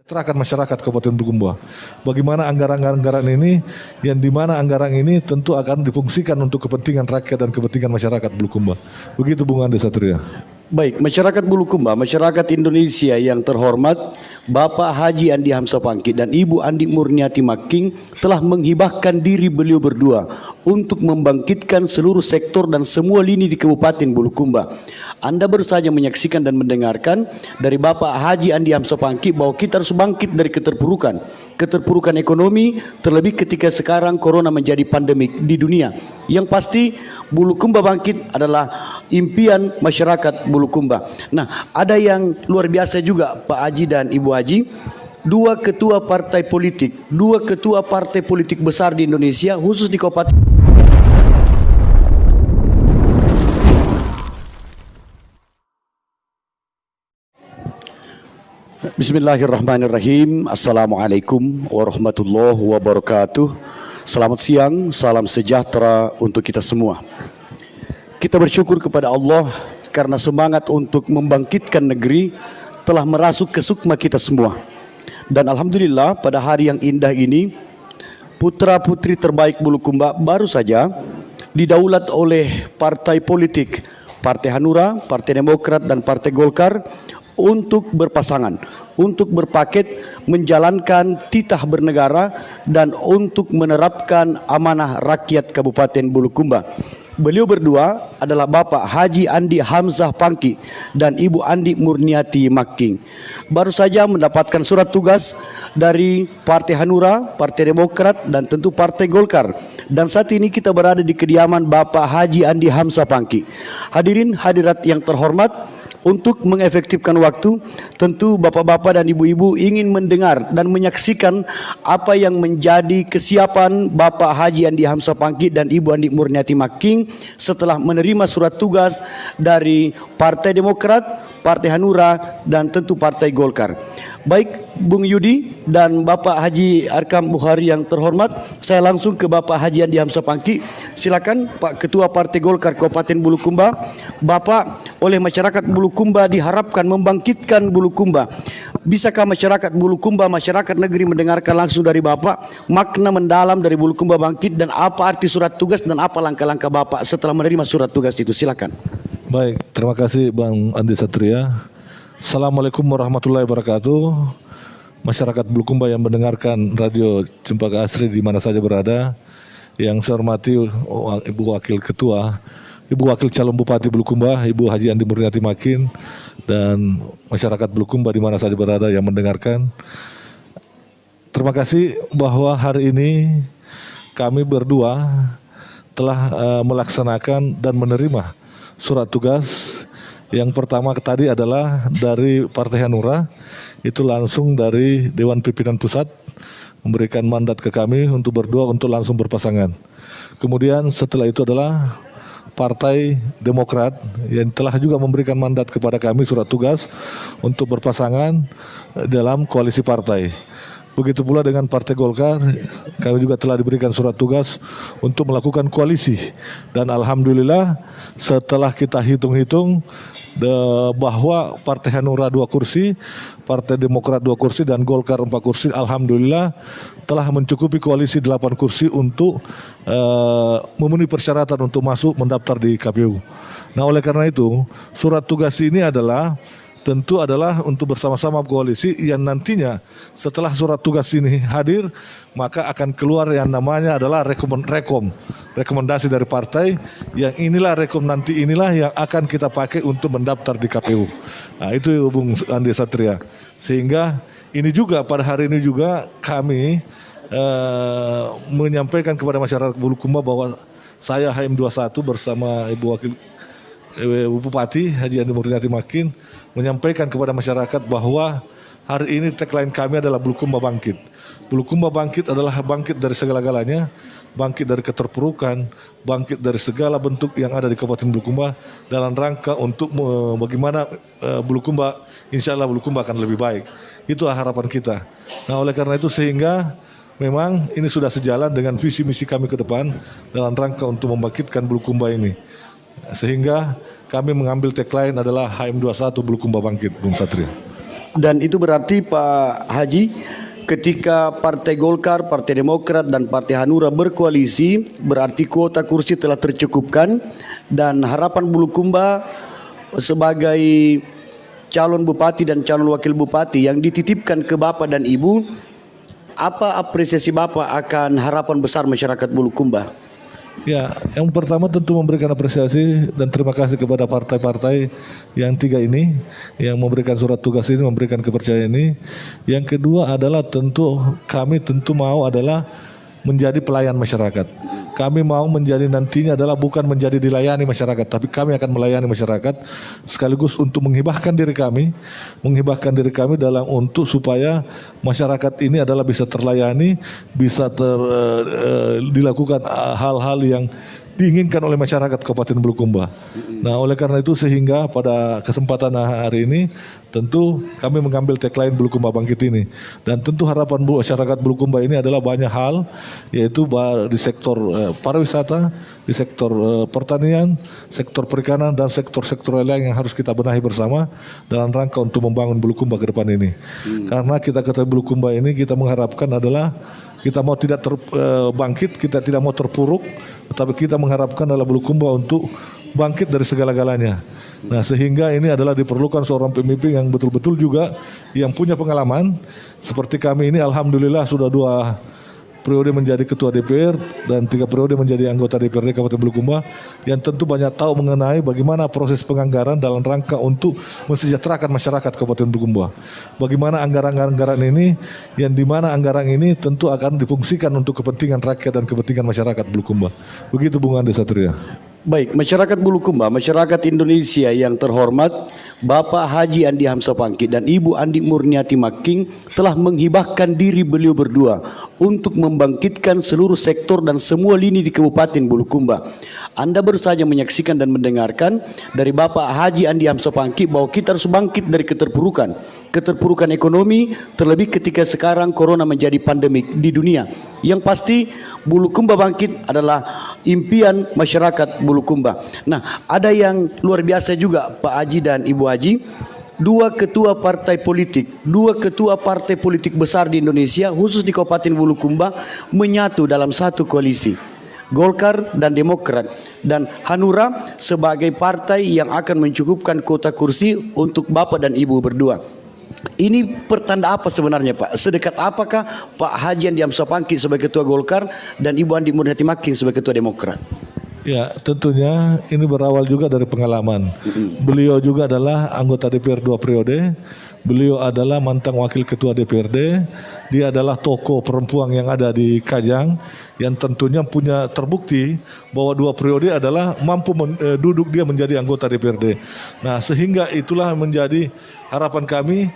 Serahkan masyarakat Kabupaten Bulukumba. Bagaimana anggaran-anggaran ini, yang dimana anggaran ini tentu akan difungsikan untuk kepentingan rakyat dan kepentingan masyarakat Bulukumba. Begitu Bung Andi Satria. Baik, masyarakat Bulukumba, masyarakat Indonesia yang terhormat, Bapak Haji Andi Hamzah Pangki dan Ibu Andi Murniati Making telah menghibahkan diri beliau berdua untuk membangkitkan seluruh sektor dan semua lini di Kabupaten Bulukumba. Anda baru saja menyaksikan dan mendengarkan dari Bapak Haji Andi Hamzah Pangki bahwa kita harus bangkit dari keterpurukan ekonomi, terlebih ketika sekarang corona menjadi pandemik di dunia. Yang pasti Bulukumba bangkit adalah impian masyarakat Bulukumba. Nah, ada yang luar biasa juga Pak Haji dan Ibu Haji, dua ketua partai politik besar di Indonesia, khusus di Kabupaten Bismillahirrahmanirrahim. Assalamualaikum warahmatullahi wabarakatuh. Selamat siang, salam sejahtera untuk kita semua. Kita bersyukur kepada Allah karena semangat untuk membangkitkan negeri telah merasuk ke sukma kita semua. Dan alhamdulillah pada hari yang indah ini, putra-putri terbaik Bulukumba baru saja didaulat oleh partai politik, Partai Hanura, Partai Demokrat dan Partai Golkar untuk berpasangan, untuk berpaket menjalankan titah bernegara dan untuk menerapkan amanah rakyat Kabupaten Bulukumba. Beliau berdua adalah Bapak Haji Andi Hamzah Pangki dan Ibu Andi Murniati Making. Baru saja mendapatkan surat tugas dari Partai Hanura, Partai Demokrat dan tentu Partai Golkar. Dan saat ini kita berada di kediaman Bapak Haji Andi Hamzah Pangki. Hadirin hadirat yang terhormat, untuk mengefektifkan waktu, tentu bapak-bapak dan ibu-ibu ingin mendengar dan menyaksikan apa yang menjadi kesiapan Bapak Haji Andi Hamzah Pangki dan Ibu Andi Murniati Making setelah menerima surat tugas dari Partai Demokrat, Partai Hanura dan tentu Partai Golkar. Baik Bung Yudi dan Bapak Haji Arkam Bukhari yang terhormat, saya langsung ke Bapak Haji Andi Hamzah Pangki. Silakan Pak Ketua Partai Golkar Kabupaten Bulukumba. Bapak, oleh masyarakat Bulukumba diharapkan membangkitkan Bulukumba. Bisakah masyarakat Bulukumba, masyarakat negeri mendengarkan langsung dari Bapak makna mendalam dari Bulukumba bangkit dan apa arti surat tugas dan apa langkah-langkah Bapak setelah menerima surat tugas itu? Silakan. Baik, terima kasih Bang Andi Satria. Assalamualaikum warahmatullahi wabarakatuh. Masyarakat Bulukumba yang mendengarkan radio Cempaka Asri di mana saja berada, yang saya hormati Ibu Wakil Ketua, Ibu Wakil Calon Bupati Bulukumba, Ibu Haji Andi Murniati Makin, dan masyarakat Bulukumba di mana saja berada yang mendengarkan. Terima kasih bahwa hari ini kami berdua telah melaksanakan dan menerima surat tugas. Yang pertama tadi adalah dari Partai Hanura, itu langsung dari Dewan Pimpinan Pusat memberikan mandat ke kami untuk berdua untuk langsung berpasangan. Kemudian setelah itu adalah Partai Demokrat yang telah juga memberikan mandat kepada kami surat tugas untuk berpasangan dalam koalisi partai. Begitu pula dengan Partai Golkar, kami juga telah diberikan surat tugas untuk melakukan koalisi. Dan alhamdulillah setelah kita hitung-hitung bahwa Partai Hanura 2 kursi, Partai Demokrat 2 kursi dan Golkar 4 kursi, alhamdulillah telah mencukupi koalisi 8 kursi untuk memenuhi persyaratan untuk masuk mendaftar di KPU. Nah, oleh karena itu surat tugas ini tentu adalah untuk bersama-sama koalisi yang nantinya setelah surat tugas ini hadir, maka akan keluar yang namanya adalah rekomendasi dari partai, yang inilah yang akan kita pakai untuk mendaftar di KPU. Nah, itu Bung Andi Satria. Sehingga ini juga pada hari ini juga kami menyampaikan kepada masyarakat Bulukumba bahwa saya HM21 bersama Ibu Wakil Bupati Haji Andi Murniati Makin menyampaikan kepada masyarakat bahwa hari ini tagline kami adalah Bulukumba bangkit. Bulukumba bangkit adalah bangkit dari segala-galanya, bangkit dari keterpurukan, bangkit dari segala bentuk yang ada di Kabupaten Bulukumba dalam rangka untuk bagaimana Bulukumba, insya Allah Bulukumba akan lebih baik. Itulah harapan kita. Nah, oleh karena itu sehingga memang ini sudah sejalan dengan visi misi kami ke depan dalam rangka untuk membangkitkan Bulukumba ini. Sehingga kami mengambil tagline adalah HM21 Bulukumba bangkit, Bung Satria. Dan itu berarti Pak Haji, ketika Partai Golkar, Partai Demokrat, dan Partai Hanura berkoalisi, berarti kuota kursi telah tercukupkan dan harapan Bulukumba sebagai calon bupati dan calon wakil bupati yang dititipkan ke Bapak dan Ibu, apa apresiasi Bapak akan harapan besar masyarakat Bulukumba? Ya, yang pertama tentu memberikan apresiasi dan terima kasih kepada partai-partai yang 3 ini yang memberikan surat tugas ini, memberikan kepercayaan ini. Yang kedua adalah kami tentu mau adalah menjadi pelayan masyarakat. Kami mau menjadi nantinya adalah bukan menjadi dilayani masyarakat, tapi kami akan melayani masyarakat sekaligus untuk menghibahkan diri kami dalam untuk supaya masyarakat ini adalah bisa terlayani, bisa dilakukan hal-hal yang diinginkan oleh masyarakat Kabupaten Bulukumba. Nah, oleh karena itu sehingga pada kesempatan hari ini tentu kami mengambil tagline Bulukumba Bangkit ini. Dan tentu harapan masyarakat Bulukumba ini adalah banyak hal, yaitu di sektor pariwisata, di sektor pertanian, sektor perikanan, dan sektor-sektor lain yang harus kita benahi bersama dalam rangka untuk membangun Bulukumba ke depan ini. Karena kita ketahui Bulukumba ini kita mengharapkan adalah kita mau tidak bangkit, kita tidak mau terpuruk, tetapi kita mengharapkan adalah Bulukumba untuk bangkit dari segala-galanya. Nah, sehingga ini adalah diperlukan seorang pemimpin yang betul-betul juga yang punya pengalaman. Seperti kami ini alhamdulillah sudah 2 periode menjadi ketua DPR dan 3 periode menjadi anggota DPRD Kabupaten Bulukumba, yang tentu banyak tahu mengenai bagaimana proses penganggaran dalam rangka untuk mensejahterakan masyarakat Kabupaten Bulukumba. Bagaimana anggaran-anggaran ini, yang dimana anggaran ini tentu akan difungsikan untuk kepentingan rakyat dan kepentingan masyarakat Bulukumba. Begitu Bung Andi Satria. Baik, masyarakat Bulukumba, masyarakat Indonesia yang terhormat, Bapak Haji Andi Hamzah Bangkit dan Ibu Andi Murniati Making telah menghibahkan diri beliau berdua untuk membangkitkan seluruh sektor dan semua lini di Kabupaten Bulukumba. Anda baru saja menyaksikan dan mendengarkan dari Bapak Haji Andi Hamzah Bangkit bahwa kita harus bangkit dari keterpurukan ekonomi, terlebih ketika sekarang corona menjadi pandemik di dunia. Yang pasti Bulukumba bangkit adalah impian masyarakat Bulukumba. Nah, ada yang luar biasa juga Pak Haji dan Ibu Haji. 2 ketua partai politik besar di Indonesia, khusus di Kabupaten Bulukumba, menyatu dalam satu koalisi. Golkar dan Demokrat, dan Hanura sebagai partai yang akan mencukupkan kuota kursi untuk Bapak dan Ibu berdua. Ini pertanda apa sebenarnya Pak? Sedekat apakah Pak Haji Andi Hamzah Bangkit sebagai ketua Golkar dan Ibu Andi Murniati Making sebagai ketua Demokrat? Ya, tentunya ini berawal juga dari pengalaman. Beliau juga adalah anggota DPR 2 periode. Beliau adalah mantan wakil ketua DPRD. Dia adalah tokoh perempuan yang ada di Kajang, yang tentunya punya terbukti bahwa 2 periode adalah mampu duduk dia menjadi anggota DPRD. Nah, sehingga itulah menjadi harapan kami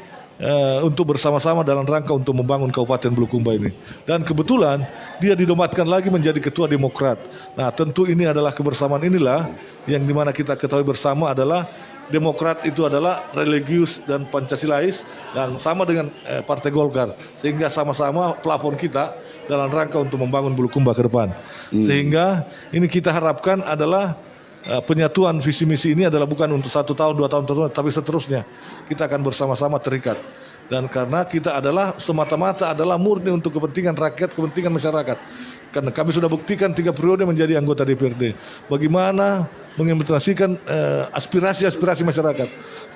untuk bersama-sama dalam rangka untuk membangun Kabupaten Bulukumba ini. Dan kebetulan dia dinobatkan lagi menjadi ketua Demokrat. Nah, tentu ini adalah kebersamaan inilah yang dimana kita ketahui bersama adalah Demokrat itu adalah religius dan Pancasilais dan sama dengan Partai Golkar, sehingga sama-sama plafon kita dalam rangka untuk membangun Bulukumba ke depan. Sehingga ini kita harapkan adalah penyatuan visi misi ini adalah bukan untuk 1 tahun 2 tahun terus, tapi seterusnya kita akan bersama-sama terikat. Dan karena kita adalah semata-mata adalah murni untuk kepentingan rakyat, kepentingan masyarakat. Karena kami sudah buktikan 3 periode menjadi anggota DPRD. Bagaimana mengimplementasikan aspirasi-aspirasi masyarakat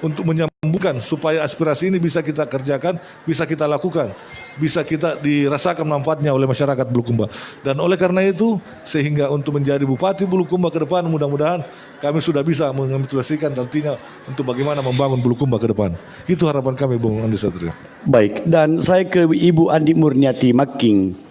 untuk menyambungkan supaya aspirasi ini bisa kita kerjakan, bisa kita lakukan, bisa kita dirasakan manfaatnya oleh masyarakat Bulukumba. Dan oleh karena itu, sehingga untuk menjadi Bupati Bulukumba ke depan, mudah-mudahan kami sudah bisa mengimplementasikan nantinya untuk bagaimana membangun Bulukumba ke depan. Itu harapan kami, Bung Andi Satria. Baik, dan saya ke Ibu Andi Murniati Making.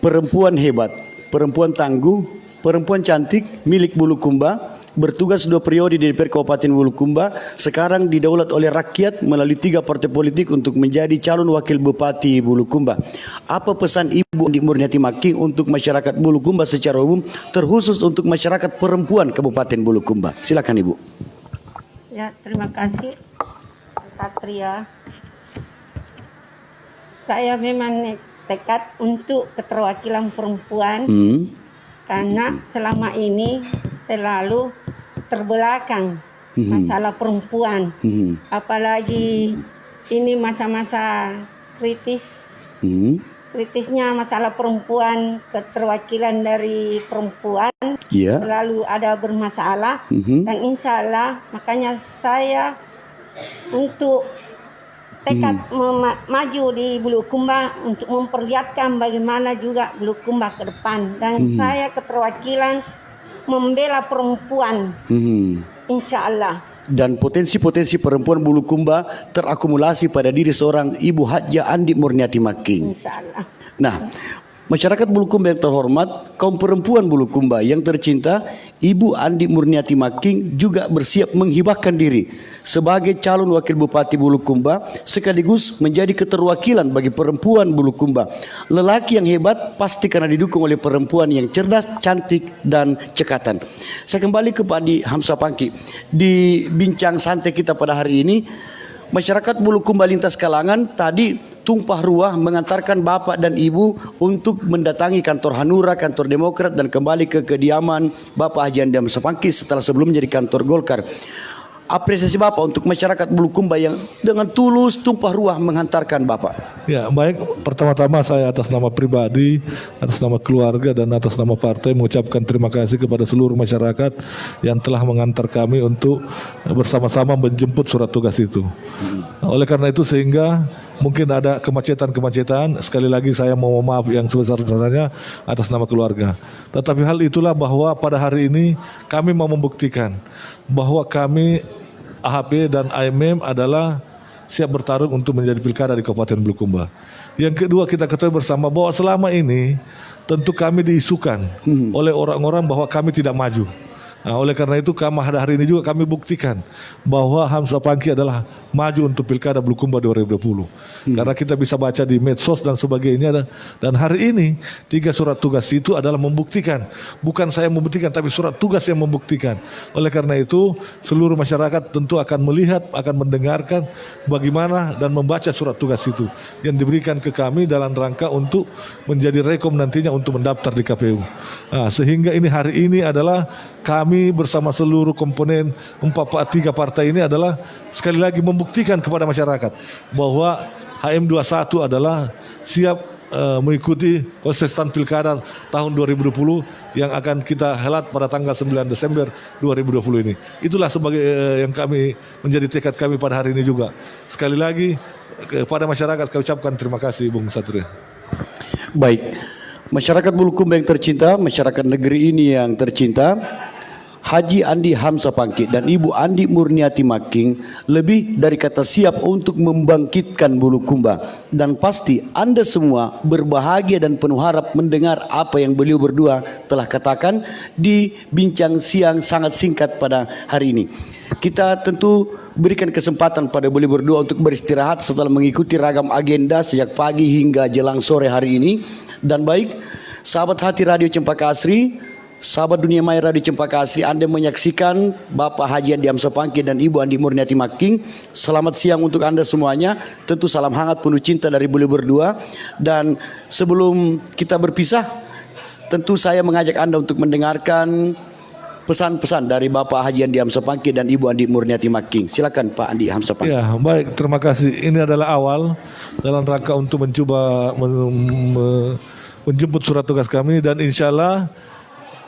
Perempuan hebat, perempuan tangguh, perempuan cantik milik Bulukumba, bertugas 2 periode di DPR Kabupaten Bulukumba, sekarang didaulat oleh rakyat melalui 3 partai politik untuk menjadi calon wakil Bupati Bulukumba. Apa pesan Ibu Andi Murniati Making untuk masyarakat Bulukumba secara umum, terkhusus untuk masyarakat perempuan Kabupaten Bulukumba? Silakan Ibu. Ya, terima kasih Satria. Saya memang tekad untuk keterwakilan perempuan karena selama ini selalu terbelakang masalah perempuan, apalagi ini masa-masa kritis. Kritisnya masalah perempuan, keterwakilan dari perempuan selalu ada bermasalah. Dan insya Allah makanya saya untuk tekad maju di Bulukumba untuk memperlihatkan bagaimana juga Bulukumba ke depan. Dan saya keterwakilan membela perempuan, insya Allah. Dan potensi-potensi perempuan Bulukumba terakumulasi pada diri seorang Ibu Hajah Andi Murniati Making. Insyaallah. Nah, masyarakat Bulukumba yang terhormat, kaum perempuan Bulukumba yang tercinta, Ibu Andi Murniati Making juga bersiap menghibahkan diri sebagai calon wakil Bupati Bulukumba sekaligus menjadi keterwakilan bagi perempuan Bulukumba. Lelaki yang hebat pasti karena didukung oleh perempuan yang cerdas, cantik dan cekatan. Saya kembali ke Pak Andi Hamzah Pangki. Di bincang santai kita pada hari ini, masyarakat Bulukumba lintas kalangan tadi tumpah ruah mengantarkan Bapak dan Ibu untuk mendatangi kantor Hanura, kantor Demokrat dan kembali ke kediaman Bapak Haji Andi Hamzah Pangki setelah sebelumnya di kantor Golkar. Apresiasi Bapak untuk masyarakat Bulukumba yang dengan tulus tumpah ruah menghantarkan Bapak. Ya, baik. Pertama-tama saya atas nama pribadi, atas nama keluarga dan atas nama partai mengucapkan terima kasih kepada seluruh masyarakat yang telah mengantar kami untuk bersama-sama menjemput surat tugas itu. Oleh karena itu sehingga mungkin ada kemacetan-kemacetan. Sekali lagi saya mau maaf yang sebesar-besarnya atas nama keluarga. Tetapi hal itulah bahwa pada hari ini kami mau membuktikan bahwa kami AHP dan AMM adalah siap bertarung untuk menjadi pilkada di Kabupaten Bulukumba. Yang kedua, kita ketahui bersama bahwa selama ini tentu kami diisukan oleh orang-orang bahwa kami tidak maju. Nah, oleh karena itu hari ini juga kami buktikan bahwa Hamzah Pangki adalah maju untuk Pilkada Bulukumba 2020. Karena kita bisa baca di medsos dan sebagainya. Dan hari ini 3 surat tugas itu adalah membuktikan. Bukan saya membuktikan, tapi surat tugas yang membuktikan. Oleh karena itu seluruh masyarakat tentu akan melihat, akan mendengarkan bagaimana dan membaca surat tugas itu yang diberikan ke kami dalam rangka untuk menjadi rekom nantinya untuk mendaftar di KPU. Nah, sehingga ini hari ini adalah kami bersama seluruh komponen 3 partai ini adalah sekali lagi membuktikan kepada masyarakat bahwa HM21 adalah siap mengikuti kontestan pilkada tahun 2020 yang akan kita helat pada tanggal 9 Desember 2020 ini. Itulah sebagai yang kami menjadi tekad kami pada hari ini juga. Sekali lagi kepada masyarakat kami ucapkan terima kasih Bung Satria. Baik, masyarakat Bulukumba yang tercinta, masyarakat negeri ini yang tercinta, Haji Andi Hamzah Pangki dan Ibu Andi Murniati Making lebih dari kata siap untuk membangkitkan Bulukumba. Dan pasti Anda semua berbahagia dan penuh harap mendengar apa yang beliau berdua telah katakan di bincang siang sangat singkat pada hari ini. Kita tentu berikan kesempatan pada beliau berdua untuk beristirahat setelah mengikuti ragam agenda sejak pagi hingga jelang sore hari ini. Dan baik, sahabat hati Radio Cempaka Asri, sahabat Dunia Maya Radio Cempaka Asri, Anda menyaksikan Bapak Haji Andi Hamzah Pangki dan Ibu Andi Murniati Making. Selamat siang untuk Anda semuanya. Tentu salam hangat penuh cinta dari beliau berdua. Dan sebelum kita berpisah, tentu saya mengajak Anda untuk mendengarkan pesan-pesan dari Bapak Haji Andi Hamzah Pangki dan Ibu Andi Murniati Making. Silakan Pak Andi Hamzah Pangki. Ya, baik, terima kasih. Ini adalah awal dalam rangka untuk mencoba menjemput surat tugas kami, dan insya Allah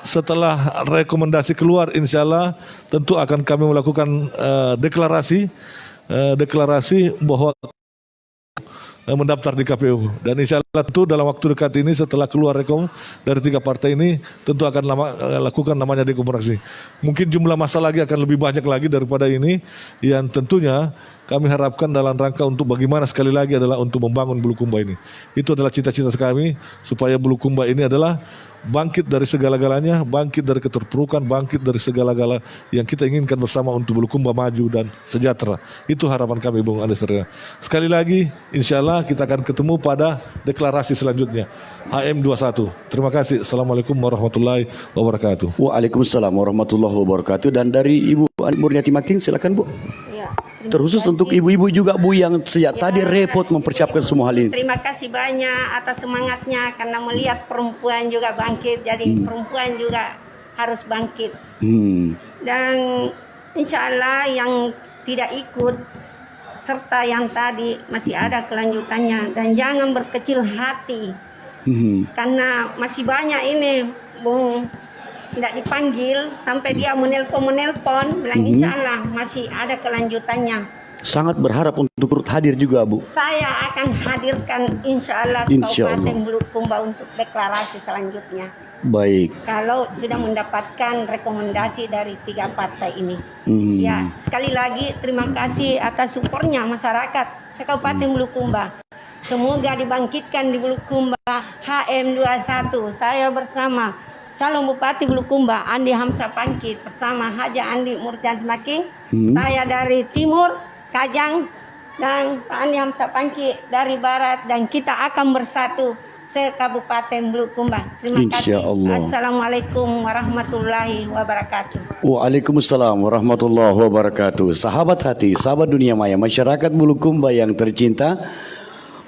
setelah rekomendasi keluar, insya Allah tentu akan kami melakukan deklarasi bahwa mendaftar di KPU. Dan insya Allah tentu dalam waktu dekat ini setelah keluar rekom dari 3 partai ini tentu akan lakukan namanya deklarasi. Mungkin jumlah masa lagi akan lebih banyak lagi daripada ini, yang tentunya kami harapkan dalam rangka untuk bagaimana sekali lagi adalah untuk membangun Bulukumba ini. Itu adalah cita-cita kami supaya Bulukumba ini adalah bangkit dari segala-galanya, bangkit dari keterpurukan, bangkit dari segala-gala yang kita inginkan bersama untuk Bulukumba maju dan sejahtera. Itu harapan kami Bung Andi Satria. Sekali lagi, insya Allah kita akan ketemu pada deklarasi selanjutnya HM21. Terima kasih. Assalamualaikum warahmatullahi wabarakatuh. Waalaikumsalam warahmatullahi wabarakatuh. Dan dari Ibu Andi Murniati Making, silakan Bu. Terkhusus untuk ibu-ibu juga Bu yang sejak tadi repot mempersiapkan semua hal ini. Terima kasih banyak atas semangatnya karena melihat perempuan juga bangkit, jadi perempuan juga harus bangkit. Dan insya Allah yang tidak ikut, serta yang tadi masih ada kelanjutannya, dan jangan berkecil hati karena masih banyak ini Bung tidak dipanggil sampai dia menelpon bilang insya Allah masih ada kelanjutannya. Sangat berharap untuk turut hadir juga, Bu. Saya akan hadirkan insya Allah Insya Allah. Kabupaten Bulukumba untuk deklarasi selanjutnya. Baik. Kalau sudah mendapatkan rekomendasi dari 3 partai ini. Ya, sekali lagi terima kasih atas supportnya masyarakat Kabupaten Bulukumba. Semoga dibangkitkan di Bulukumba HM21. Saya bersama calon Bupati Bulukumba Andi Hamzah Pangkit bersama Haja Andi Murjan Making. Saya dari timur Kajang dan Pak Andi Hamzah Pangkit dari barat, dan kita akan bersatu se-Kabupaten Bulukumba. Terima kasih. Insya Allah. Assalamualaikum warahmatullahi wabarakatuh. Waalaikumsalam warahmatullahi wabarakatuh. Sahabat hati, sahabat dunia maya, masyarakat Bulukumba yang tercinta,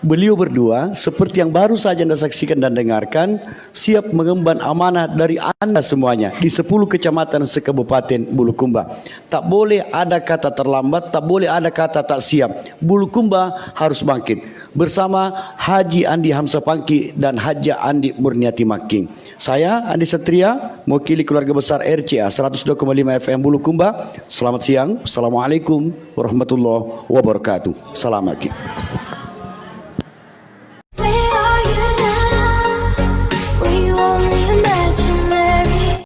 beliau berdua seperti yang baru saja Anda saksikan dan dengarkan, siap mengemban amanah dari Anda semuanya di 10 kecamatan se-Kabupaten Bulukumba. Tak boleh ada kata terlambat, tak boleh ada kata tak siap. Bulukumba harus bangkit bersama Haji Andi Hamzah Pangki dan Haja Andi Murniati Making. Saya Andi Satria, mewakili keluarga besar RCA 102,5 FM Bulukumba. Selamat siang. Assalamualaikum warahmatullahi wabarakatuh. Salam lagi.